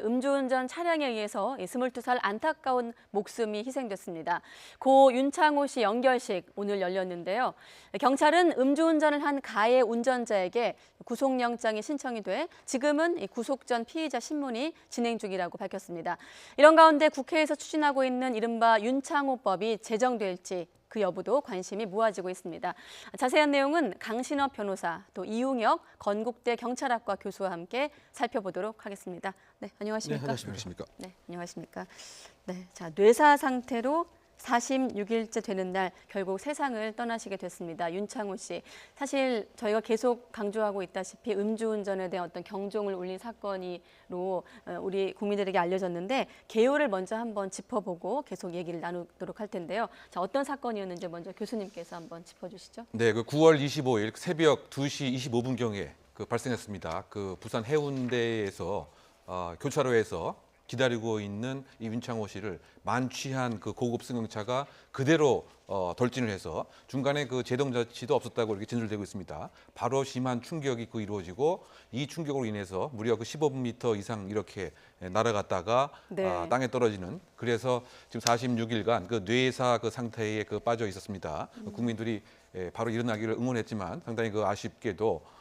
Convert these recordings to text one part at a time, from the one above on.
음주운전 차량에 의해서 22살 안타까운 목숨이 희생됐습니다. 고 윤창호 씨 연결식 오늘 열렸는데요. 경찰은 음주운전을 한 가해 운전자에게 구속영장이 신청이 돼 지금은 구속 전 피의자 신문이 진행 중이라고 밝혔습니다. 이런 가운데 국회에서 추진하고 있는 이른바 윤창호법이 제정될지 그 여부도 관심이 모아지고 있습니다. 자세한 내용은 강신업 변호사, 또 이웅혁 건국대 경찰학과 교수와 함께 살펴보도록 하겠습니다. 네, 안녕하십니까? 네, 안녕하십니까? 네, 안녕하십니까? 네, 자, 뇌사 상태로 46일째 되는 날 결국 세상을 떠나시게 됐습니다. 윤창호 씨. 사실 저희가 계속 강조하고 있다시피 음주운전에 대한 어떤 경종을 울린 사건으로 우리 국민들에게 알려졌는데 개요를 먼저 한번 짚어보고 계속 얘기를 나누도록 할 텐데요. 자, 어떤 사건이었는지 먼저 교수님께서 한번 짚어주시죠. 네, 그 9월 25일 새벽 2시 25분경에 발생했습니다. 그 부산 해운대에서 교차로에서 기다리고 있는 이 윤창호 씨를 만취한 그 고급 승용차가 그대로 돌진을 해서 중간에 그 제동 자치도 없었다고 이렇게 진술되고 있습니다. 바로 심한 충격이 이루어지고 이 충격으로 인해서 무려 그 15m 이상 이렇게 날아갔다가 네. 땅에 떨어지는, 그래서 지금 46일간 그 뇌사 그 상태에 빠져 있었습니다. 국민들이 바로 일어나기를 응원했지만 상당히 아쉽게도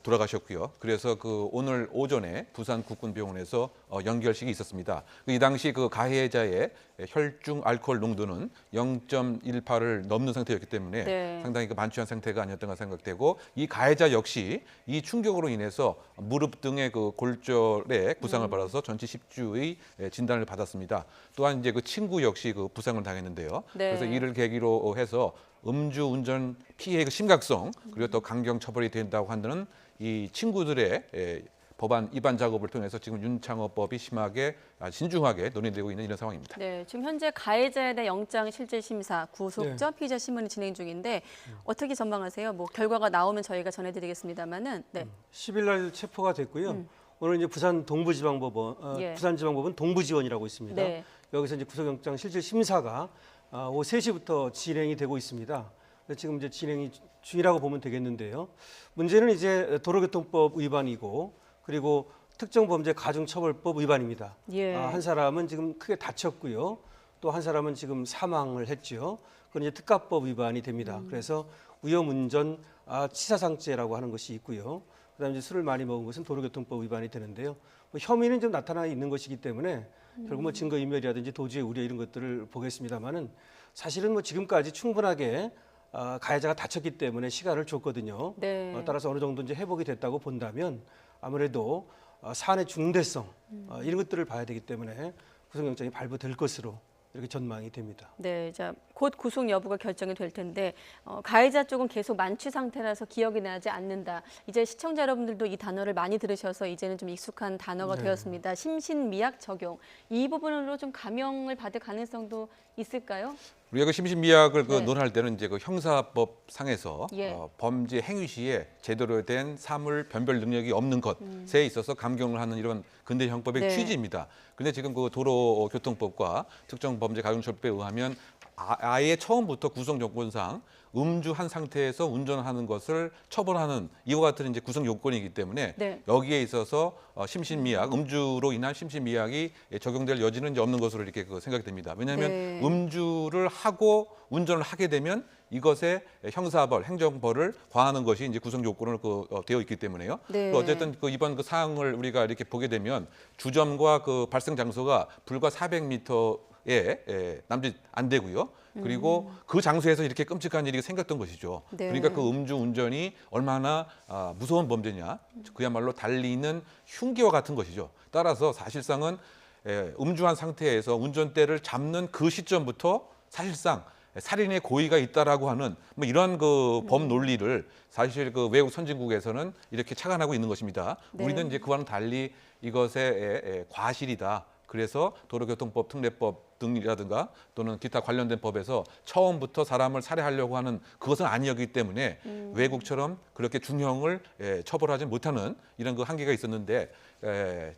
돌아가셨고요. 그래서 오늘 오전에 부산 국군병원에서 연결식이 있었습니다. 이 당시 가해자의 혈중 알코올 농도는 0.18을 넘는 상태였기 때문에 네. 상당히 만취한 상태가 아니었던가 생각되고, 이 가해자 역시 이 충격으로 인해서 무릎 등의 골절에 부상을 받아서 전치 10주의 진단을 받았습니다. 또한 이제 친구 역시 부상을 당했는데요. 네. 그래서 이를 계기로 해서 음주운전 피해의 심각성, 그리고 또 강경 처벌이 된다고 한다는 이 친구들의 법안 입안 작업을 통해서 지금 윤창호법이 심하게 신중하게 논의되고 있는 이런 상황입니다. 네, 지금 현재 가해자에 대한 영장 실질 심사, 구속전 네. 피의자 신문이 진행 중인데 어떻게 전망하세요? 뭐 결과가 나오면 저희가 전해드리겠습니다만은. 네. 10일 날 체포가 됐고요. 오늘 이제 부산 동부지방법원, 예. 부산지방법원 동부지원이라고 있습니다. 네. 여기서 이제 구속영장 실질 심사가 오후 3시부터 진행이 되고 있습니다. 지금 이제 진행이 중이라고 보면 되겠는데요. 문제는 이제 도로교통법 위반이고, 그리고 특정범죄 가중처벌법 위반입니다. 예. 한 사람은 지금 크게 다쳤고요. 또 한 사람은 지금 사망을 했죠. 그건 이제 특가법 위반이 됩니다. 그래서 위험운전 치사상죄라고 하는 것이 있고요. 그다음에 이제 술을 많이 먹은 것은 도로교통법 위반이 되는데요. 혐의는 좀 나타나 있는 것이기 때문에 결국 증거인멸이라든지 도주의 우려 이런 것들을 보겠습니다만은, 사실은 지금까지 충분하게 가해자가 다쳤기 때문에 시간을 줬거든요. 네. 따라서 어느 정도 이제 회복이 됐다고 본다면 아무래도 사안의 중대성 이런 것들을 봐야 되기 때문에 구속영장이 발부될 것으로 이렇게 전망이 됩니다. 네, 자, 곧 구속 여부가 결정이 될 텐데 가해자 쪽은 계속 만취 상태라서 기억이 나지 않는다. 이제 시청자 여러분들도 이 단어를 많이 들으셔서 이제는 좀 익숙한 단어가 네. 되었습니다. 심신미약 적용. 이 부분으로 좀 감형을 받을 가능성도 있을까요? 우리가 심신미약을 네. 논할 때는 이제 형사법 상에서 예. 범죄 행위 시에 제대로 된 사물 변별 능력이 없는 것에 있어서 감경을 하는 이런 근대 형법의 네. 취지입니다. 그런데 지금 도로교통법과 특정범죄 가중처벌법에 의하면 아예 처음부터 구성 요건상 음주한 상태에서 운전하는 것을 처벌하는 이와 같은 이제 구성 요건이기 때문에 네. 여기에 있어서 심신미약, 음주로 인한 심신미약이 적용될 여지는 이제 없는 것으로 이렇게 생각이 됩니다. 왜냐하면 네. 음주를 하고 운전을 하게 되면 이것에 형사벌, 행정벌을 과하는 것이 이제 구성 요건으로 되어 있기 때문에요. 네. 어쨌든 이번 사항을 우리가 이렇게 보게 되면 주점과 발생 장소가 불과 400m에 남짓 안 되고요. 그리고 그 장소에서 이렇게 끔찍한 일이 생겼던 것이죠. 네. 그러니까 음주 운전이 얼마나 무서운 범죄냐, 그야말로 달리는 흉기와 같은 것이죠. 따라서 사실상은 음주한 상태에서 운전대를 잡는 그 시점부터 사실상 살인의 고의가 있다라고 하는 이런 법 논리를 사실 외국 선진국에서는 이렇게 착안하고 있는 것입니다. 네. 우리는 이제 그와는 달리 이것의 과실이다. 그래서 도로교통법, 특례법 등이라든가 또는 기타 관련된 법에서 처음부터 사람을 살해하려고 하는 그것은 아니었기 때문에 외국처럼 그렇게 중형을 처벌하지 못하는 이런 한계가 있었는데,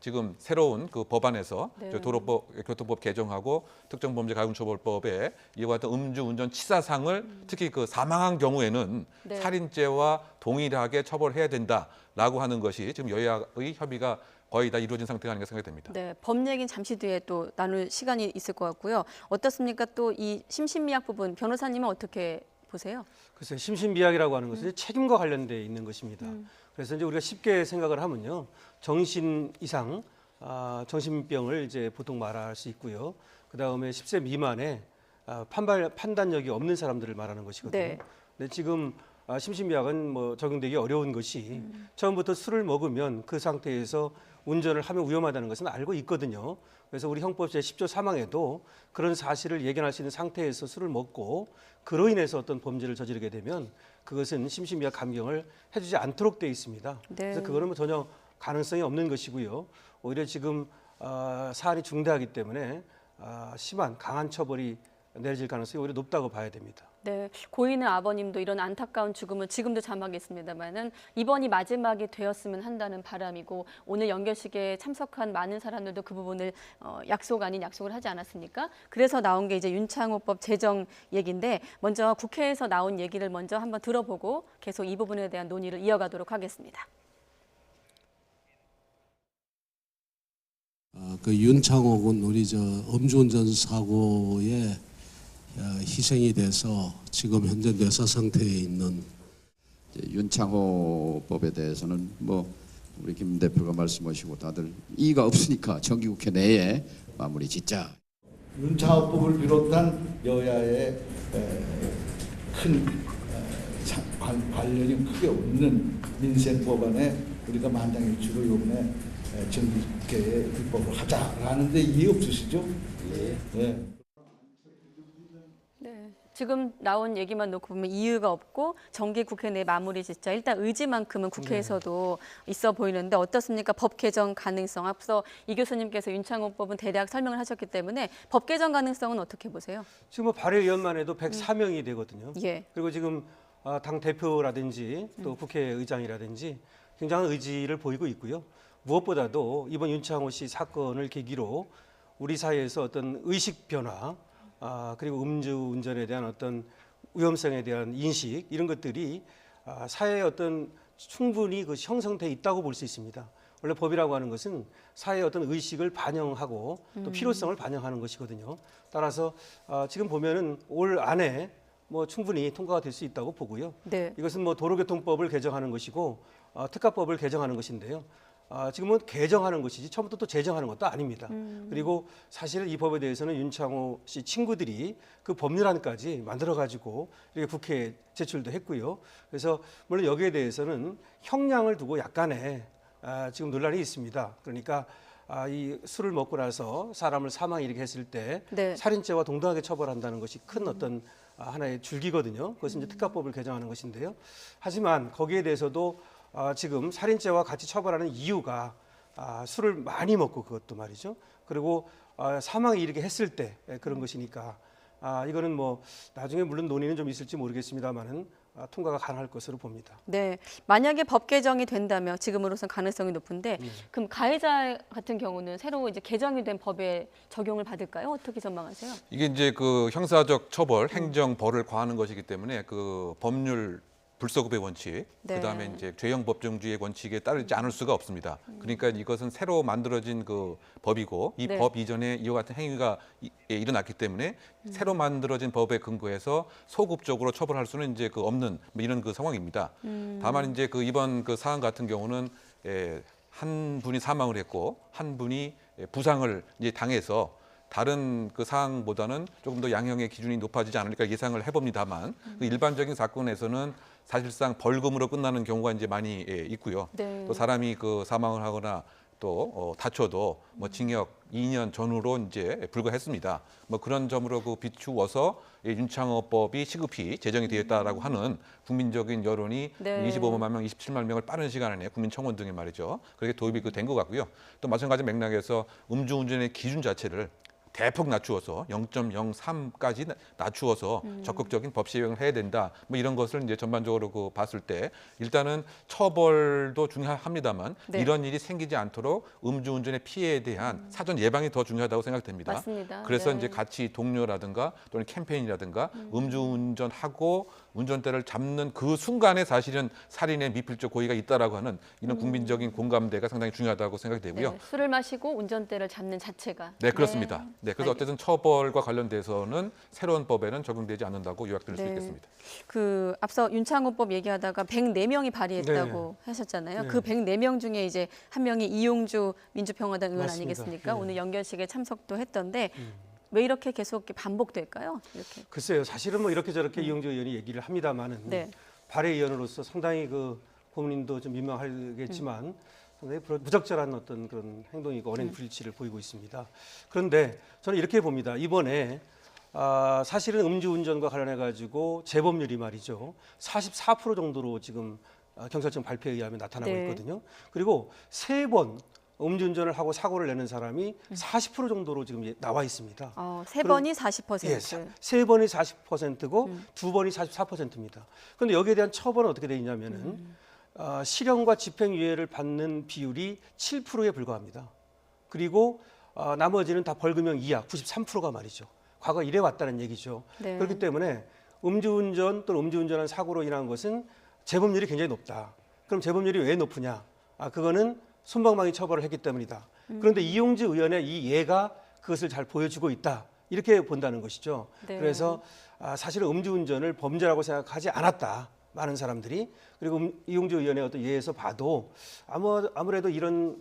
지금 새로운 법안에서 네. 도로교통법 개정하고 특정범죄 가중처벌법에 이와 같은 음주운전 치사상을 특히 사망한 경우에는 네. 살인죄와 동일하게 처벌해야 된다라고 하는 것이 지금 여야의 협의가 거의 다 이루어진 상태가 아닌가 생각이 됩니다. 네, 법 얘기는 잠시 뒤에 또 나눌 시간이 있을 것 같고요. 어떻습니까? 또 이 심신미약 부분 변호사님은 어떻게 보세요? 글쎄요, 심신미약이라고 하는 것은 책임과 관련돼 있는 것입니다. 그래서 이제 우리가 쉽게 생각을 하면요, 정신 이상, 정신병을 이제 보통 말할 수 있고요. 그 다음에 10세 미만의 판단력이 없는 사람들을 말하는 것이거든요. 네. 근데 지금 심신미약은 뭐 적용되기 어려운 것이 처음부터 술을 먹으면 그 상태에서 운전을 하면 위험하다는 것은 알고 있거든요. 그래서 우리 형법 제10조 3항에도 그런 사실을 예견할 수 있는 상태에서 술을 먹고 그로 인해서 어떤 범죄를 저지르게 되면 그것은 심신미약 감경을 해주지 않도록 되어 있습니다. 네. 그래서 그거는 뭐 전혀 가능성이 없는 것이고요. 오히려 지금 사안이 중대하기 때문에 심한 강한 처벌이 내려질 가능성이 오히려 높다고 봐야 됩니다. 네, 고인의 아버님도 이런 안타까운 죽음을 지금도 자막했습니다만은 이번이 마지막이 되었으면 한다는 바람이고 오늘 연결식에 참석한 많은 사람들도 그 부분을 약속 아닌 약속을 하지 않았습니까? 그래서 나온 게 이제 윤창호법 제정 얘기인데 먼저 국회에서 나온 얘기를 먼저 한번 들어보고 계속 이 부분에 대한 논의를 이어가도록 하겠습니다. 그 윤창호 군 우리 음주운전 사고에 희생이 돼서 지금 현재 뇌사 상태에 있는 윤창호법에 대해서는 뭐 우리 김 대표가 말씀하시고 다들 이의가 없으니까 정기국회 내에 마무리 짓자. 윤창호법을 비롯한 여야의 큰 관련이 크게 없는 민생 법안에 우리가 만장일치로 이번에 정기국회에 입법을 하자라는 데 이해 없으시죠? 네. 네, 지금 나온 얘기만 놓고 보면 이유가 없고 정기국회 내 마무리 짓자. 일단 의지만큼은 국회에서도 있어 보이는데 어떻습니까? 법 개정 가능성. 앞서 이 교수님께서 윤창호법은 대략 설명을 하셨기 때문에 법 개정 가능성은 어떻게 보세요? 지금 뭐 발의위원만 해도 104명이 되거든요. 예. 그리고 지금 당 대표라든지 또 국회의장이라든지 굉장한 의지를 보이고 있고요. 무엇보다도 이번 윤창호 씨 사건을 계기로 우리 사회에서 어떤 의식 변화, 그리고 음주운전에 대한 어떤 위험성에 대한 인식 이런 것들이 사회에 어떤 충분히 그 형성돼 있다고 볼 수 있습니다. 원래 법이라고 하는 것은 사회의 어떤 의식을 반영하고 또 필요성을 반영하는 것이거든요. 따라서 지금 보면은 올 안에 뭐 충분히 통과가 될 수 있다고 보고요. 네. 이것은 뭐 도로교통법을 개정하는 것이고 특가법을 개정하는 것인데요. 지금은 개정하는 것이지 처음부터 또 제정하는 것도 아닙니다. 그리고 사실 이 법에 대해서는 윤창호 씨 친구들이 그 법률안까지 만들어가지고 이렇게 국회에 제출도 했고요. 그래서 물론 여기에 대해서는 형량을 두고 약간의 지금 논란이 있습니다. 그러니까 이 술을 먹고 나서 사람을 사망 이렇게 했을 때 네. 살인죄와 동등하게 처벌한다는 것이 큰 어떤 하나의 줄기거든요. 그것은 이제 특가법을 개정하는 것인데요. 하지만 거기에 대해서도 지금 살인죄와 같이 처벌하는 이유가 술을 많이 먹고 그것도 말이죠. 그리고 사망에 이르게 했을 때 그런 것이니까 이거는 뭐 나중에 물론 논의는 좀 있을지 모르겠습니다만은 통과가 가능할 것으로 봅니다. 네, 만약에 법 개정이 된다면 지금으로선 가능성이 높은데 그럼 가해자 같은 경우는 새로 이제 개정이 된 법에 적용을 받을까요? 어떻게 전망하세요? 이게 이제 그 형사적 처벌, 행정 벌을 과하는 것이기 때문에 그 법률 불소급의 원칙, 네. 그다음에 이제 죄형 법정주의의 원칙에 따르지 않을 수가 없습니다. 그러니까 이것은 새로 만들어진 그 법이고 이 네. 법 이전에 이와 같은 행위가 일어났기 때문에 새로 만들어진 법에 근거해서 소급적으로 처벌할 수는 이제 그 없는 뭐 이런 그 상황입니다. 다만 이제 그 이번 그 사안 같은 경우는 한 분이 사망을 했고 한 분이 부상을 이제 당해서 다른 그 사항보다는 조금 더 양형의 기준이 높아지지 않을까 예상을 해봅니다만 그 일반적인 사건에서는 사실상 벌금으로 끝나는 경우가 이제 많이 있고요. 네. 또 사람이 그 사망을 하거나 또 다쳐도 뭐 징역 2년 전후로 이제 불과했습니다. 뭐 그런 점으로 그 비추어서 윤창호법이 시급히 제정이 되었다라고 하는 국민적인 여론이 네. 25만 명, 27만 명을 빠른 시간 안에 국민청원 등에 말이죠. 그렇게 도입이 된 것 같고요. 또 마찬가지 맥락에서 음주운전의 기준 자체를 대폭 낮추어서 0.03까지 낮추어서 적극적인 법 시행을 해야 된다. 뭐 이런 것을 이제 전반적으로 그 봤을 때 일단은 처벌도 중요합니다만 네. 이런 일이 생기지 않도록 음주운전의 피해에 대한 사전 예방이 더 중요하다고 생각됩니다. 맞습니다. 그래서 네. 이제 같이 동료라든가 또는 캠페인이라든가 음주운전하고 운전대를 잡는 그 순간에 사실은 살인의 미필적 고의가 있다라고 하는 이런 국민적인 공감대가 상당히 중요하다고 생각이 되고요. 네, 술을 마시고 운전대를 잡는 자체가. 네, 그렇습니다. 네, 그래서 어쨌든 처벌과 관련돼서는 새로운 법에는 적용되지 않는다고 요약드릴 수 네. 있겠습니다. 그 앞서 윤창호법 얘기하다가 104명이 발의했다고 하셨잖아요. 네. 그 104명 중에 이제 한 명이 이용주 민주평화당 의원 맞습니다. 아니겠습니까? 네. 오늘 연결식에 참석도 했던데 왜 이렇게 계속 반복될까요? 이렇게. 글쎄요, 사실은 뭐 이렇게 저렇게 이용주 의원이 얘기를 합니다만은 네. 발의위원으로서 상당히 그 고문님도 좀 민망하겠지만 상당히 부적절한 어떤 그런 행동이고 언행 불일치를 보이고 있습니다. 그런데 저는 이렇게 봅니다. 이번에 사실은 음주운전과 관련해 가지고 재범률이 말이죠 44% 정도로 지금 경찰청 발표에 의하면 나타나고 네. 있거든요. 그리고 3번 음주운전을 하고 사고를 내는 사람이 40% 정도로 지금 나와 있습니다. 세 그럼- 번이 40%. 예, 세 번이 40%고 두 번이 44%입니다. 그런데 여기에 대한 처벌은 어떻게 되어 있냐면은 실형과 집행유예를 받는 비율이 7%에 불과합니다. 그리고 나머지는 다 벌금형 이하 93%가 말이죠. 과거 이래 왔다는 얘기죠. 네. 그렇기 때문에 음주운전 또는 음주운전한 사고로 인한 것은 재범률이 굉장히 높다. 그럼 재범률이 왜 높으냐? 그거는 솜방망이 처벌을 했기 때문이다. 그런데 이용주 의원의 이 예가 그것을 잘 보여주고 있다. 이렇게 본다는 것이죠. 네. 그래서 사실은 음주운전을 범죄라고 생각하지 않았다. 많은 사람들이. 그리고 이용주 의원의 어떤 예에서 봐도 아무래도 이런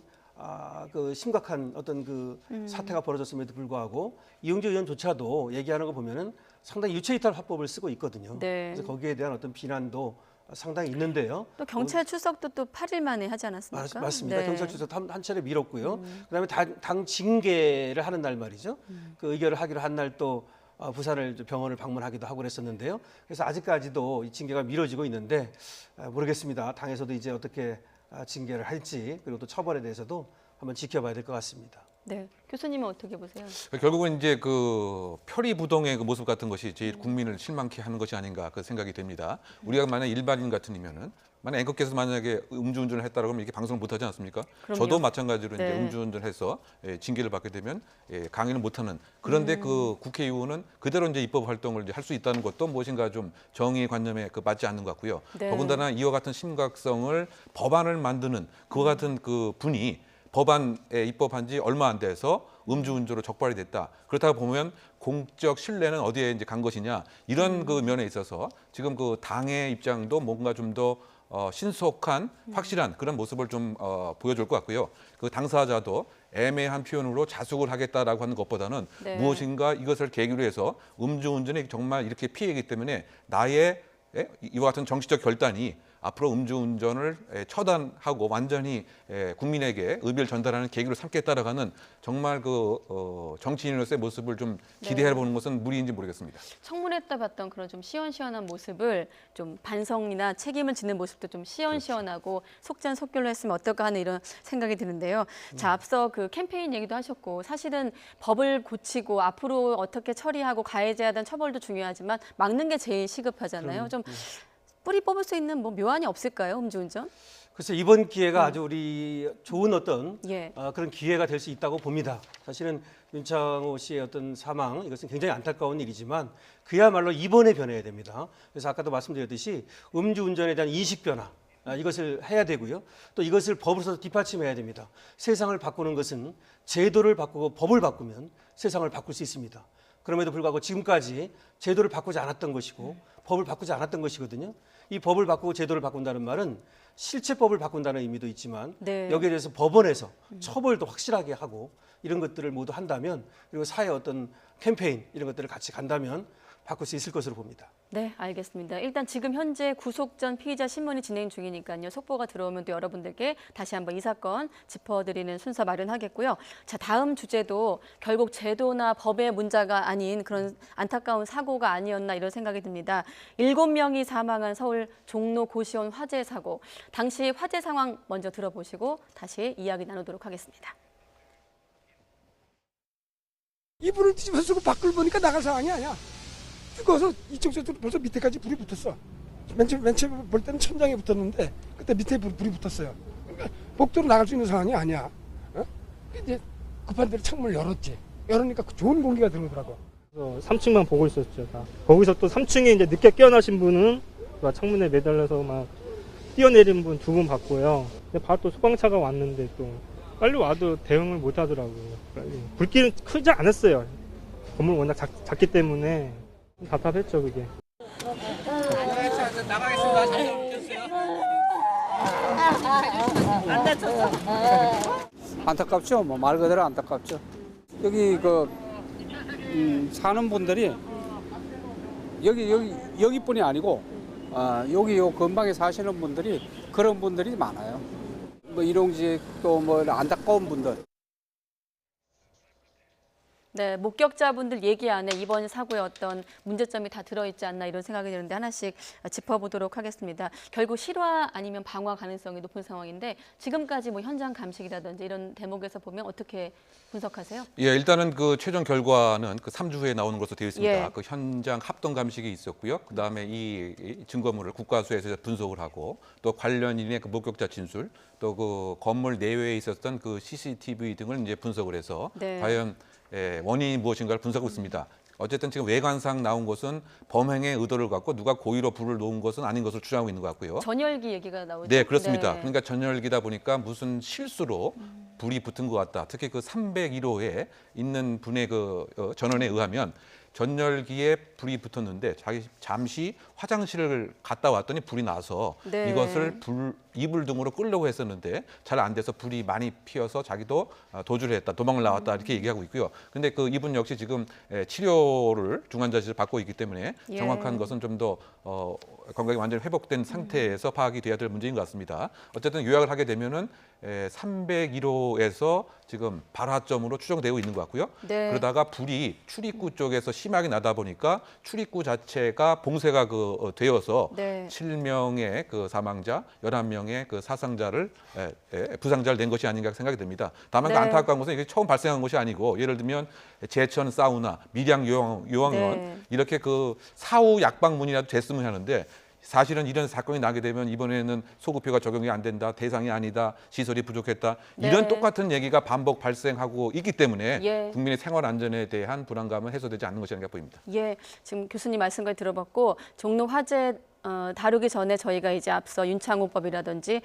그 심각한 어떤 그 사태가 벌어졌음에도 불구하고 이용주 의원조차도 얘기하는 거 보면은 상당히 유체이탈 화법을 쓰고 있거든요. 네. 그래서 거기에 대한 어떤 비난도 상당히 있는데요. 또 경찰 출석도 또 8일 만에 하지 않았습니까? 맞습니다. 네. 경찰 출석 한 차례 미뤘고요. 그다음에 당 징계를 하는 날 말이죠. 그 의결을 하기로 한 날 또 부산을 병원을 방문하기도 하고 그랬었는데요. 그래서 아직까지도 이 징계가 미뤄지고 있는데 모르겠습니다. 당에서도 이제 어떻게 징계를 할지 그리고 또 처벌에 대해서도 한번 지켜봐야 될 것 같습니다. 네. 교수님은 어떻게 보세요? 결국은 이제 그 표리부동의 그 모습 같은 것이 제일 국민을 실망케 하는 것이 아닌가 그 생각이 됩니다. 우리가 만약 일반인 같으면은 만약 앵커께서 만약에 음주운전을 했다라고 하면 이게 방송을 못 하지 않습니까? 그럼요. 저도 마찬가지로 네. 이제 음주운전해서 징계를 받게 되면 강의는 못 하는. 그런데 그 국회의원은 그대로 이제 입법 활동을 할 수 있다는 것도 무엇인가 좀 정의 관념에 맞지 않는 것 같고요. 네. 더군다나 이와 같은 심각성을 법안을 만드는 그와 같은 그 분이 법안에 입법한 지 얼마 안 돼서 음주운전으로 적발이 됐다. 그렇다고 보면 공적 신뢰는 어디에 이제 간 것이냐 이런 그 면에 있어서 지금 그 당의 입장도 뭔가 좀 더 신속한 확실한 그런 모습을 좀 보여줄 것 같고요. 그 당사자도 애매한 표현으로 자숙을 하겠다라고 하는 것보다는 네. 무엇인가 이것을 계기로 해서 음주운전이 정말 이렇게 피해이기 때문에 나의 이와 같은 정치적 결단이 앞으로 음주운전을 처단하고 완전히 국민에게 의미를 전달하는 계기로 삼겠다라고 하는 정말 그 정치인으로서의 모습을 좀 기대해 보는 것은 무리인지 모르겠습니다. 청문회 때 봤던 그런 좀 시원시원한 모습을 좀 반성이나 책임을 지는 모습도 좀 시원시원하고 속전속결로 했으면 어떨까 하는 이런 생각이 드는데요. 자, 앞서 그 캠페인 얘기도 하셨고 사실은 법을 고치고 앞으로 어떻게 처리하고 가해자에 대한 처벌도 중요하지만 막는 게 제일 시급하잖아요. 좀 뿌리 뽑을 수 있는 뭐 묘안이 없을까요, 음주운전? 그래서 이번 기회가 아주 우리 좋은 어떤 예. 그런 기회가 될 수 있다고 봅니다. 사실은 윤창호 씨의 어떤 사망 이것은 굉장히 안타까운 일이지만 그야말로 이번에 변해야 됩니다. 그래서 아까도 말씀드렸듯이 음주운전에 대한 인식 변화 이것을 해야 되고요. 또 이것을 법으로서 뒷받침해야 됩니다. 세상을 바꾸는 것은 제도를 바꾸고 법을 바꾸면 세상을 바꿀 수 있습니다. 그럼에도 불구하고 지금까지 제도를 바꾸지 않았던 것이고 법을 바꾸지 않았던 것이거든요. 이 법을 바꾸고 제도를 바꾼다는 말은 실체법을 바꾼다는 의미도 있지만 네. 여기에 대해서 법원에서 처벌도 확실하게 하고 이런 것들을 모두 한다면 그리고 사회 어떤 캠페인 이런 것들을 같이 간다면 바꿀 수 있을 것으로 봅니다. 네, 알겠습니다. 일단 지금 현재 구속 전 피의자 신문이 진행 중이니까요. 속보가 들어오면 또 여러분들께 다시 한번 이 사건 짚어드리는 순서 마련하겠고요. 자, 다음 주제도 결국 제도나 법의 문제가 아닌 그런 안타까운 사고가 아니었나 이런 생각이 듭니다. 7명이 사망한 서울 종로 고시원 화재 사고. 당시 화재 상황 먼저 들어보시고 다시 이야기 나누도록 하겠습니다. 이불을 뒤집어 쓰고 밖을 보니까 나갈 상황이 아니야. 뜨거워서 이쪽 저쪽 벌써 밑에까지 불이 붙었어. 맨 처음에 볼 때는 천장에 붙었는데 그때 밑에 불이 붙었어요. 그러니까 복도로 나갈 수 있는 상황이 아니야. 이제 급한 대로 창문을 열었지. 열으니까 좋은 공기가 들어오더라고. 3층만 보고 있었죠. 다. 거기서 또 3층에 이제 늦게 깨어나신 분은 막 창문에 매달려서 막 뛰어내린 분 2분 봤고요. 근데 바로 또 소방차가 왔는데 또 빨리 와도 대응을 못 하더라고요. 빨리. 불길은 크지 않았어요. 건물 워낙 작기 때문에 답답했죠, 그게. 안타깝죠. 뭐 말 그대로 안타깝죠. 여기 사는 분들이 여기뿐이 아니고 여기 요 근방에 사시는 분들이 그런 분들이 많아요. 뭐 일용직 또 뭐 안타까운 분들. 네, 목격자분들 얘기 안에 이번 사고에 어떤 문제점이 다 들어있지 않나 이런 생각이 드는데 하나씩 짚어보도록 하겠습니다. 결국 실화 아니면 방화 가능성이 높은 상황인데 지금까지 뭐 현장 감식이라든지 이런 대목에서 보면 어떻게 분석하세요? 예, 일단은 그 최종 결과는 그 3주 후에 나오는 것으로 되어 있습니다. 예. 그 현장 합동 감식이 있었고요. 그다음에 이 증거물을 국과수에서 분석을 하고 또 관련인의 그 목격자 진술, 또 그 건물 내외에 있었던 그 CCTV 등을 이제 분석을 해서 네. 과연 원인이 무엇인가를 분석하고 있습니다. 어쨌든 지금 외관상 나온 것은 범행의 의도를 갖고 누가 고의로 불을 놓은 것은 아닌 것을 주장하고 있는 것 같고요. 전열기 얘기가 나오죠? 네, 그렇습니다. 네. 그러니까 전열기다 보니까 무슨 실수로 불이 붙은 것 같다. 특히 그 301호에 있는 분의 그 전원에 의하면 전열기에 불이 붙었는데 잠시 화장실을 갔다 왔더니 불이 나서 네. 이것을 이불 등으로 끌려고 했었는데 잘 안 돼서 불이 많이 피어서 자기도 도주를 했다, 도망을 나왔다 이렇게 얘기하고 있고요. 근데 그 이분 역시 지금 치료를 중환자실을 받고 있기 때문에 예. 정확한 것은 좀 더 건강이 완전히 회복된 상태에서 파악이 돼야 될 문제인 것 같습니다. 어쨌든 요약을 하게 되면은 301호에서 지금 발화점으로 추정되고 있는 것 같고요. 네. 그러다가 불이 출입구 쪽에서 심하게 나다 보니까 출입구 자체가 봉쇄가 되어서 네. 7명의 그 사망자, 11명의 그 사상자를 부상자를 낸 것이 아닌가 생각이 듭니다. 다만 네. 그 안타까운 것은 이게 처음 발생한 것이 아니고 예를 들면 제천 사우나, 밀양 요양원 네. 이렇게 그 사후 약방문이라도 됐으면 하는데 사실은 이런 사건이 나게 되면 이번에는 소급표가 적용이 안 된다, 대상이 아니다, 시설이 부족했다 이런 네. 똑같은 얘기가 반복 발생하고 있기 때문에 예. 국민의 생활 안전에 대한 불안감은 해소되지 않는 것이 아닌가 보입니다. 예, 지금 교수님 말씀까지 들어봤고 종로 화재 다루기 전에 저희가 이제 앞서 윤창호법이라든지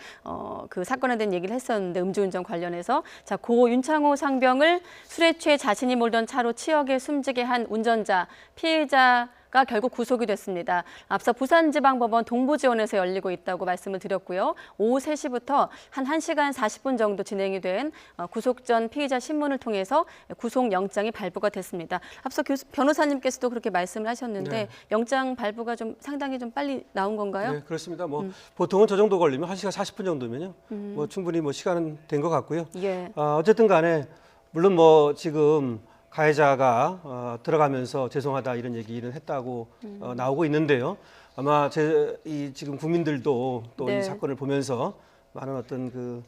그 사건에 대한 얘기를 했었는데 음주운전 관련해서 자, 고 윤창호 상병을 술에 취해 자신이 몰던 차로 치역에 숨지게 한 운전자 피해자가 결국 구속이 됐습니다. 앞서 부산지방법원 동부지원에서 열리고 있다고 말씀을 드렸고요. 오후 3시부터 한 1시간 40분 정도 진행이 된 구속 전 피의자 신문을 통해서 구속영장이 발부가 됐습니다. 앞서 변호사님께서도 그렇게 말씀을 하셨는데 네. 영장 발부가 좀 상당히 좀 빨리 나온 건가요? 네, 그렇습니다. 뭐 보통은 저 정도 걸리면 1시간 40분 정도면요. 뭐 충분히 뭐 시간은 된 것 같고요. 예. 어쨌든 간에 물론 뭐 지금 가해자가 들어가면서 죄송하다 이런 얘기는 했다고 나오고 있는데요. 아마 이 지금 국민들도 또 이 네. 사건을 보면서 많은 어떤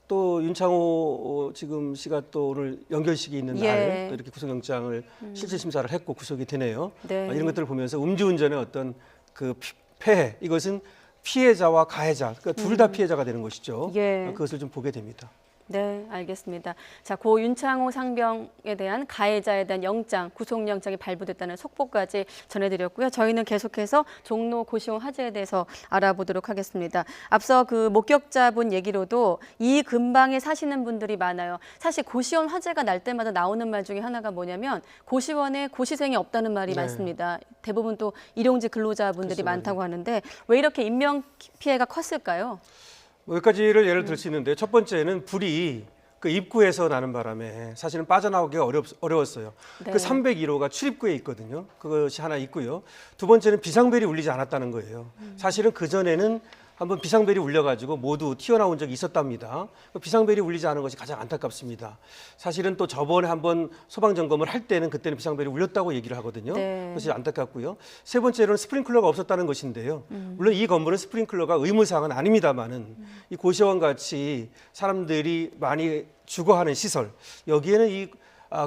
또 윤창호 지금 씨가 또 오늘 연결식이 있는 예. 날 또 이렇게 구속영장을 실질 심사를 했고 구속이 되네요. 네. 이런 것들을 보면서 음주운전의 어떤 그 폐해 이것은 피해자와 가해자 그러니까 둘 다 피해자가 되는 것이죠. 예. 그것을 좀 보게 됩니다. 네, 알겠습니다. 자, 고 윤창호 상병에 대한 가해자에 대한 영장, 구속영장이 발부됐다는 속보까지 전해드렸고요. 저희는 계속해서 종로 고시원 화재에 대해서 알아보도록 하겠습니다. 앞서 그 목격자분 얘기로도 이 근방에 사시는 분들이 많아요. 사실 고시원 화재가 날 때마다 나오는 말 중에 하나가 뭐냐면 고시원에 고시생이 없다는 말이 네. 많습니다. 대부분 또 일용직 근로자분들이 그렇죠. 많다고 하는데 왜 이렇게 인명 피해가 컸을까요? 몇 가지를 예를 들 수 있는데 첫 번째는 불이 그 입구에서 나는 바람에 사실은 빠져나오기가 어려웠어요. 네. 그 301호가 출입구에 있거든요. 그것이 하나 있고요. 두 번째는 비상벨이 울리지 않았다는 거예요. 사실은 그 전에는 한번 비상벨이 울려가지고 모두 튀어나온 적이 있었답니다. 비상벨이 울리지 않은 것이 가장 안타깝습니다. 사실은 또 저번에 한번 소방 점검을 할 때는 그때는 비상벨이 울렸다고 얘기를 하거든요. 네. 그것이 안타깝고요. 세 번째로는 스프링클러가 없었다는 것인데요. 물론 이 건물은 스프링클러가 의무사항은 아닙니다만은 이 고시원 같이 사람들이 많이 주거하는 시설 여기에는 이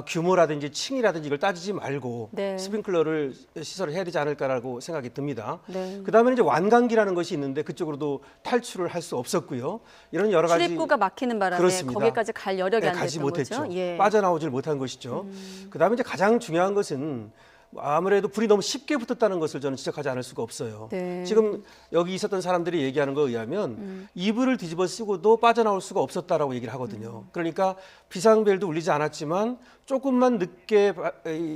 규모라든지 층이라든지 이걸 따지지 말고 네. 스프링클러를 시설을 해야 되지 않을까라고 생각이 듭니다. 네. 그다음에 이제 완강기라는 것이 있는데 그쪽으로도 탈출을 할 수 없었고요. 이런 여러 가지 출입구가 막히는 바람에 그렇습니다. 거기까지 갈 여력이 안 가지 됐던 못했죠. 거죠. 예. 빠져나오질 못한 것이죠. 그다음에 이제 가장 중요한 것은 아무래도 불이 너무 쉽게 붙었다는 것을 저는 지적하지 않을 수가 없어요. 네. 지금 여기 있었던 사람들이 얘기하는 거에 의하면 이불을 뒤집어 쓰고도 빠져나올 수가 없었다라고 얘기를 하거든요. 그러니까 비상벨도 울리지 않았지만 조금만 늦게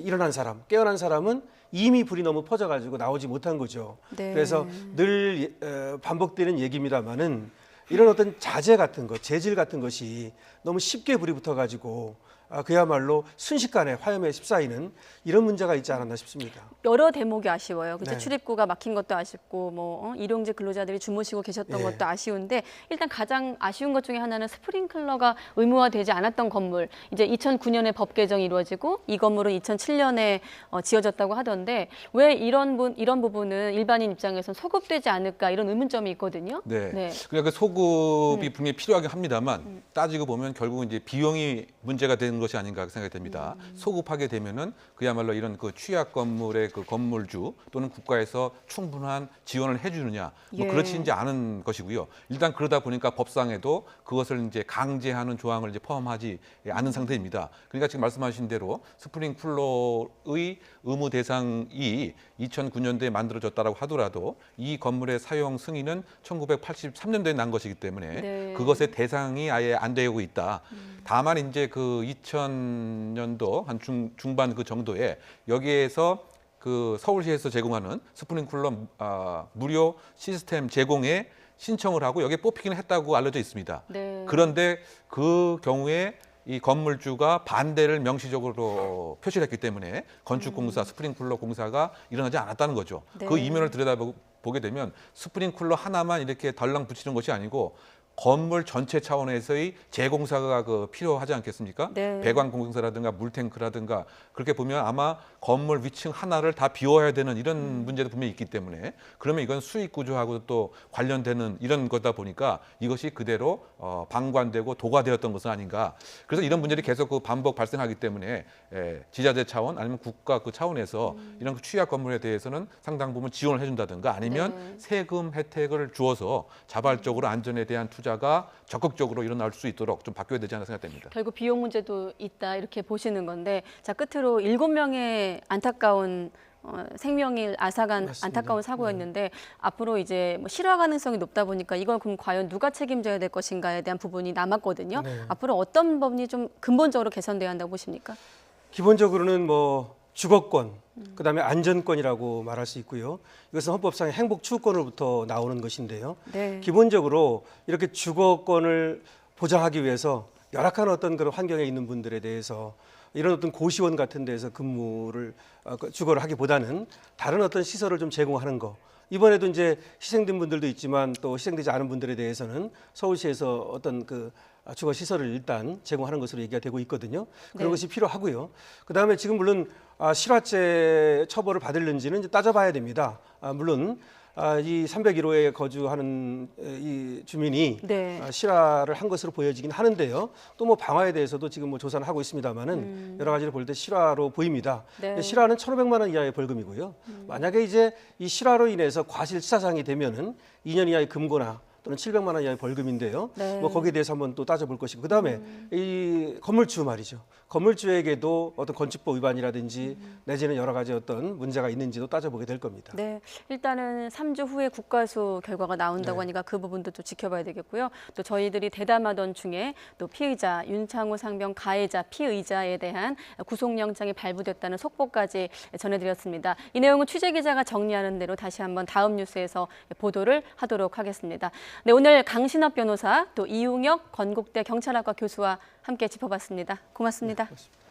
일어난 사람, 깨어난 사람은 이미 불이 너무 퍼져가지고 나오지 못한 거죠. 네. 그래서 늘 반복되는 얘기입니다만은 이런 어떤 자재 같은 것, 재질 같은 것이 너무 쉽게 불이 붙어가지고 그야말로 순식간에 화염에 휩싸이는 이런 문제가 있지 않았나 싶습니다. 여러 대목이 아쉬워요. 그죠? 네. 출입구가 막힌 것도 아쉽고 뭐 일용직 근로자들이 주무시고 계셨던 예. 것도 아쉬운데 일단 가장 아쉬운 것 중에 하나는 스프링클러가 의무화되지 않았던 건물. 이제 2009년에 법 개정이 이루어지고 이 건물은 2007년에 지어졌다고 하던데 왜 이런 부분은 일반인 입장에서는 소급되지 않을까 이런 의문점이 있거든요. 네. 네. 그러니까 그 소급이 분명히 필요하긴 합니다만 따지고 보면 결국은 이제 비용이 문제가 되는 것이 아닌가 생각이 됩니다. 소급하게 되면은 그야말로 이런 그 취약 건물의 그 건물주 또는 국가에서 충분한 지원을 해주느냐 뭐 예. 그렇지 이제 않은 것이고요. 일단 그러다 보니까 법상에도 그것을 이제 강제하는 조항을 이제 포함하지 않은 상태입니다. 그러니까 지금 말씀하신 대로 스프링쿨러의 의무 대상이 2009년도에 만들어졌다라고 하더라도 이 건물의 사용 승인은 1983년도에 난 것이기 때문에 네. 그것의 대상이 아예 안 되고 있다. 다만 이제 그 2000년도 한 중반 그 정도에 여기에서 그 서울시에서 제공하는 스프링쿨러 무료 시스템 제공에 신청을 하고 여기에 뽑히기는 했다고 알려져 있습니다. 네. 그런데 그 경우에 이 건물주가 반대를 명시적으로 표시를 했기 때문에 건축공사, 스프링쿨러 공사가 일어나지 않았다는 거죠. 네. 그 이면을 들여다보게 되면 스프링쿨러 하나만 이렇게 덜랑 붙이는 것이 아니고 건물 전체 차원에서의 재공사가 필요하지 않겠습니까? 네. 배관 공사라든가 물탱크라든가 그렇게 보면 아마 건물 위층 하나를 다 비워야 되는 이런 문제도 분명히 있기 때문에 그러면 이건 수익 구조하고 또 관련되는 이런 거다 보니까 이것이 그대로 방관되고 도과되었던 것은 아닌가. 그래서 이런 문제들이 계속 반복 발생하기 때문에 지자체 차원 아니면 국가 그 차원에서 이런 취약 건물에 대해서는 상당 부분 지원을 해준다든가 아니면 네. 세금 혜택을 주어서 자발적으로 안전에 대한 투자가 적극적으로 일어날 수 있도록 좀 바뀌어야 되지 않나 생각됩니다. 결국 비용 문제도 있다 이렇게 보시는 건데 자 끝으로 7명의 안타까운 생명을 앗아간 맞습니다. 안타까운 사고였는데 앞으로 이제 뭐 실화 가능성이 높다 보니까 이걸 그럼 과연 누가 책임져야 될 것인가에 대한 부분이 남았거든요. 네. 앞으로 어떤 법이 좀 근본적으로 개선돼야 한다고 보십니까? 기본적으로는 뭐 주거권, 그다음에 안전권이라고 말할 수 있고요. 이것은 헌법상의 행복 추구권으로부터 나오는 것인데요. 네. 기본적으로 이렇게 주거권을 보장하기 위해서 열악한 어떤 그런 환경에 있는 분들에 대해서 이런 어떤 고시원 같은 데서 근무를 주거를 하기보다는 다른 어떤 시설을 좀 제공하는 거. 이번에도 이제 희생된 분들도 있지만 또 희생되지 않은 분들에 대해서는 서울시에서 어떤 그 주거 시설을 일단 제공하는 것으로 얘기가 되고 있거든요. 그런 네. 것이 필요하고요. 그다음에 지금 물론 실화죄 처벌을 받을는지는 이제 따져봐야 됩니다. 물론 이 301호에 거주하는 이 주민이 네. 실화를 한 것으로 보여지긴 하는데요. 또 뭐 방화에 대해서도 지금 뭐 조사는 하고 있습니다만은 여러 가지를 볼 때 실화로 보입니다. 네. 실화는 1,500만 원 이하의 벌금이고요. 만약에 이제 이 실화로 인해서 과실치사상이 되면은 2년 이하의 금고나 또는 700만 원 이하의 벌금인데요. 네. 뭐 거기에 대해서 한번 또 따져볼 것이고 그다음에 이 건물주 말이죠. 건물주에게도 어떤 건축법 위반이라든지 내지는 여러 가지 어떤 문제가 있는지도 따져보게 될 겁니다. 네, 일단은 3주 후에 국가수 결과가 나온다고 네. 하니까 그 부분도 또 지켜봐야 되겠고요. 또 저희들이 대담하던 중에 또 피의자 윤창호 상병 가해자 피의자에 대한 구속영장이 발부됐다는 속보까지 전해드렸습니다. 이 내용은 취재 기자가 정리하는 대로 다시 한번 다음 뉴스에서 보도를 하도록 하겠습니다. 네, 오늘 강신업 변호사 또 이웅혁 건국대 경찰학과 교수와 함께 짚어봤습니다. 고맙습니다. 그렇습니다.